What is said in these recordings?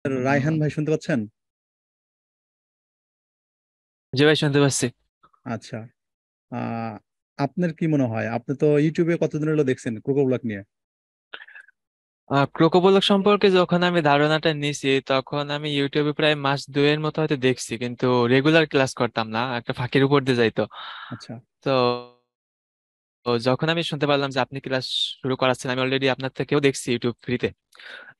রায়হান ভাই শুনতে পাচ্ছেন? জি ভাই, শুনতে পাচ্ছি। আচ্ছা। আহ আপনার কি মনে হয়, আপনি তো ইউটিউবে কতদিন হলো দেখছেন কোকোব্লক নিয়ে? ক্রোকোবলক সম্পর্কে যখন আমি ধারণাটা নিছি, তখন আমি ইউটিউবে প্রায় মাস দুয়ের মতো হয়তো দেখছি, কিন্তু রেগুলার ক্লাস করতাম না, একটা ফাঁকির উপর দিয়ে যাইতো। আচ্ছা। তো তো যখন আমি শুনতে পারলাম যে আপনি ক্লাস শুরু করাচ্ছেন, আমি অলরেডি আপনার থেকেও দেখছি ইউটিউব ফ্রিতে।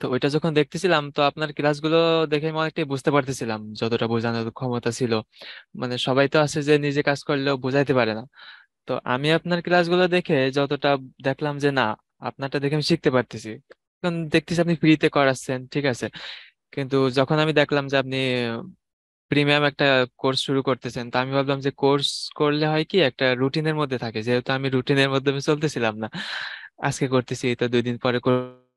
তো ওইটা যখন দেখতেছিলাম, তো আপনার ক্লাসগুলো দেখে আমি অনেকটাই বুঝতে পারতেছিলাম যতটা বোঝানোর ক্ষমতা ছিল। মানে সবাই তো আছে যে নিজে কাজ করলেও বোঝাইতে পারে না। তো আমি আপনার ক্লাসগুলো দেখে যতটা দেখলাম যে না, আপনারটা দেখে আমি শিখতে পারতেছি। এখন দেখতেছি আপনি ফ্রিতে করাচ্ছেন, ঠিক আছে। কিন্তু যখন আমি দেখলাম যে আপনি প্রিমিয়াম একটা কোর্স শুরু করতেছেন, তো আমি ভাবলাম যে কোর্স করলে হয় কি একটা রুটিনের মধ্যে থাকে, যেহেতু আমি রুটিনের মধ্যে চলতেছিলাম না। আজকে করতেছি তো 2 দিন পরে করতেছি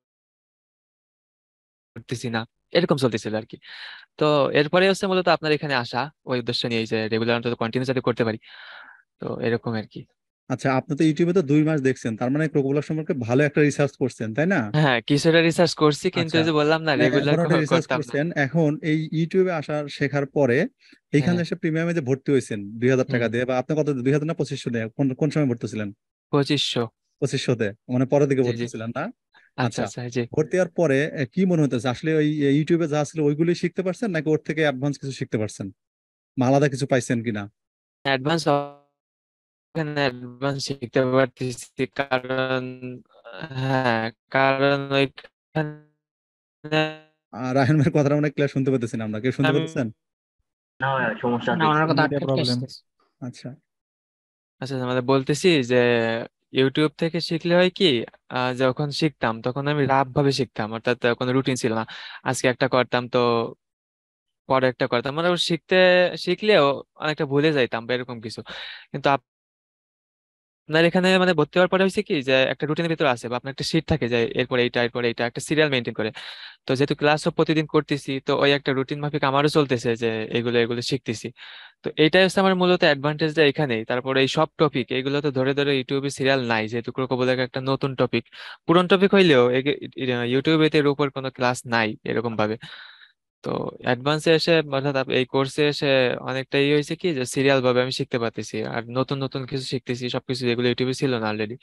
না, এরকম চলতেছিল আর কি। তো এরপরে হচ্ছে মূলত আপনার এখানে আসা, ওই উদ্দেশ্য নিয়ে যে রেগুলার অন্তত কন্টিনিউ যাতে করতে পারি। তো এরকম আর কি। আচ্ছা, আপনি তো ইউটিউবে তো 2 মাস দেখছেন, তার মানে কোকোব্লক সম্পর্কে ভালো একটা রিসার্চ করছেন, তাই না? হ্যাঁ, কিছুটা রিসার্চ করছি, কিন্তু আচ্ছা, এই যে বললাম না, মানে রেগুলার মোটামুটি রিসার্চ করতাম না। করছেন। এখন এই ইউটিউবে আসার শেখার পরে এইখানে হ্যাঁ। এসে প্রিমিয়ামে যে ভর্তি হয়েছেন 2,000 টাকা হুম। দিয়ে, বা আপনি কত, 2,000 না 2500 দিয়ে, কোন কোন সময় ভর্তি ছিলেন? 2500। 2500-তে, মানে পরের দিকে জি জি। ভর্তি ছিলেন না? আচ্ছা আচ্ছা। আচ্ছা, জি। ভর্তি হওয়ার পরে কি মনে হতেছে আসলে, ওই ইউটিউবে যা ছিল ওইগুলোই শিখতে পারছেন, নাকি ওর থেকে অ্যাডভান্স কিছু শিখতে পারছেন, বা আলাদা কিছু পাইছেন কিনা? অ্যাডভান্স, ওখানে অ্যাডভান্স শিখতে পারতেছি, কারণ হ্যাঁ, কারণ ওইখানে আর রায়হান ভাইয়ের কথাটা অনেক ক্লিয়ার শুনতে পেতেছেন, আমরা কেউ শুনতে আমি পেতেছেন? না ভাই, সমস্যা না, আছে, ওনার একটু কথা নেটে আটকে আটকে প্রবলেম। আসতেছে। আচ্ছা। আচ্ছা মানে বলতেছি যে ইউটিউব থেকে শিখলে হয় কি, যখন শিখতাম তখন আমি রাফ ভাবে শিখতাম, অর্থাৎ কোনো রুটিন ছিল না। আজকে একটা করতাম তো পরে একটা করতাম, মানে ও শিখলেও অনেকটা ভুলে যাইতাম বা এরকম কিছু। কিন্তু আপনার এখানে মানে ভর্তি হওয়ার পরে হয়েছে কি, যে একটা রুটিনের ভিতরে আছে বা আপনার একটা শিট থাকে, যে এরপরে এইটা এরপরে এইটা একটা সিরিয়াল মেনটেন করে। তো যেহেতু ক্লাসও প্রতিদিন করতেছি, তো ওই একটা রুটিন মাফিক আমারও চলতেছে যে এগুলো এগুলো শিখতেছি। তো এইটাই হচ্ছে আমার মূলত অ্যাডভান্টেজটা এখানেই। তারপরে এই সব টপিক এগুলো তো ধরে ধরে ইউটিউবে সিরিয়াল নাই, যেহেতু ক্রোকোবলে একটা নতুন টপিক। পুরনো টপিক হইলেও ইউটিউবে এর উপর কোনো ক্লাস নাই এরকম ভাবে। তো অ্যাডভান্সে এসে অর্থাৎ এই কোর্সে এসে অনেকটাই হয়েছে কি, যে সিরিয়াল ভাবে আমি শিখতে পারতেছি, আর নতুন নতুন কিছু শিখতেছি, সবকিছু যেগুলো ইউটিউবে ছিল না অলরেডি।